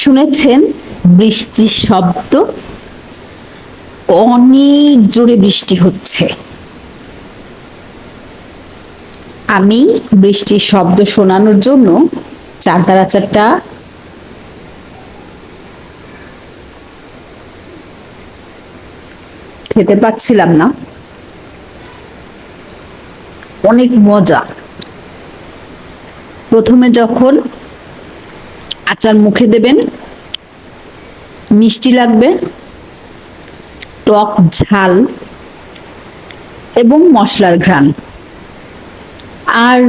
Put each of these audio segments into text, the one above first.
শুনেছেন বৃষ্টির শব্দ? অনেক জোরে বৃষ্টি হচ্ছে। আমি বৃষ্টির শব্দ শোনানোর জন্য চালতার আচারটা খেতে পারছিলাম না। অনেক মজা। প্রথমে যখন আচার মুখে দেবেন, মিষ্টি লাগবে, টক ঝাল এবং মশলার ঘ্রাণ, আর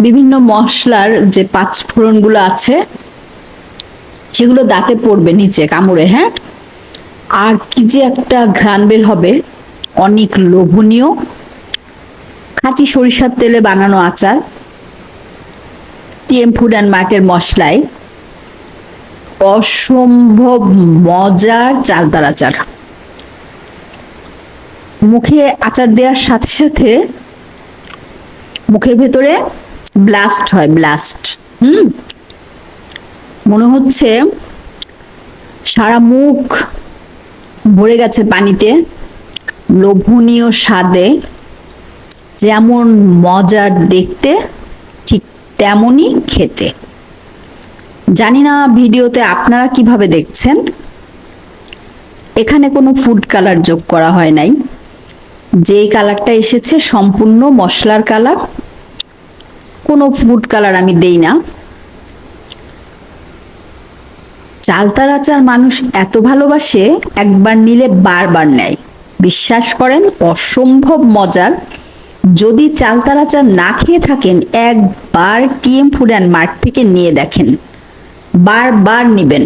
বিভিন্ন মশলার যে পাঁচফোড়নগুলো আছে সেগুলো দাঁতে পড়বে নিচে কামড়ে। হ্যাঁ, আর কি যে একটা ঘ্রাণ বের হবে, অনেক লোভনীয়। খাঁটি সরিষার তেলে বানানো আচার, টিএম ফুড অ্যান্ড মার্টের মশলায় অসম্ভব মজার চালতার আচার। মুখে আচার দেওয়ার সাথে সাথে মুখের ভেতরে ব্লাস্ট হয়, ব্লাস্ট। মনে হচ্ছে সারা মুখ ভরে গেছে পানিতে। লোভনীয় স্বাদে, যেমন মজার দেখতে ঠিক তেমনই খেতে। জানি না ভিডিওতে আপনারা কিভাবে দেখছেন। এখানে কোনো ফুড কালার যোগ করা হয় নাই। যেই কালারটা এসেছে সম্পূর্ণ মশলার কালার, কোনো ফুড কালার আমি দেই না। চালতার আচার মানুষ এত ভালোবাসে, একবার নিলে বারবার নেয়। বিশ্বাস করেন, অসম্ভব মজার। যদি চালতার আচার না খেয়ে থাকেন, একবার টিএম ফুড অ্যান্ড মার্ট থেকে নিয়ে দেখেন, বারবার নেবেন।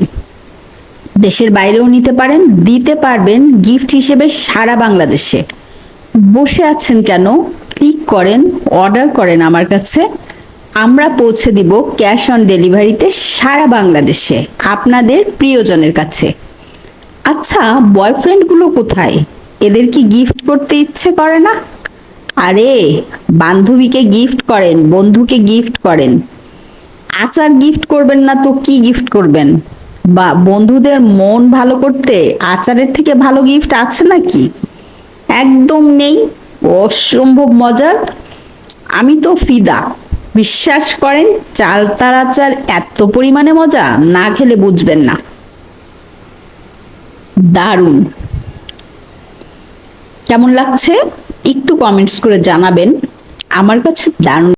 দেশের বাইরেও নিতে পারেন, দিতে পারবেন গিফট হিসেবে সারা বাংলাদেশে। বসে আছেন কেন? ক্লিক করেন, অর্ডার করেন আমার কাছে। আমরা পৌঁছে দিব ক্যাশ অন ডেলিভারিতে সারা বাংলাদেশে আপনাদের প্রিয়জনের কাছে। আচ্ছা, বয়ফ্রেন্ডগুলো কোথায়? এদের কি গিফট করতে ইচ্ছে করে না? আরে, বান্ধবীকে গিফট করেন, বন্ধুকে গিফট করেন। আচার গিফট করবেন না তো কি গিফট করবেন? বা বন্ধুদের মন ভালো করতে আচারের থেকে ভালো গিফট আছে নাকি? একদম নেই। অসম্ভব মজার। আমি তো ফিদা। বিশ্বাস করেন, চালতার আচার এত পরিমাণে মজা, না খেলে বুঝবেন না। দারুণ। কেমন লাগছে একটু কমেন্টস করে জানাবেন। আমার কাছে দারুণ।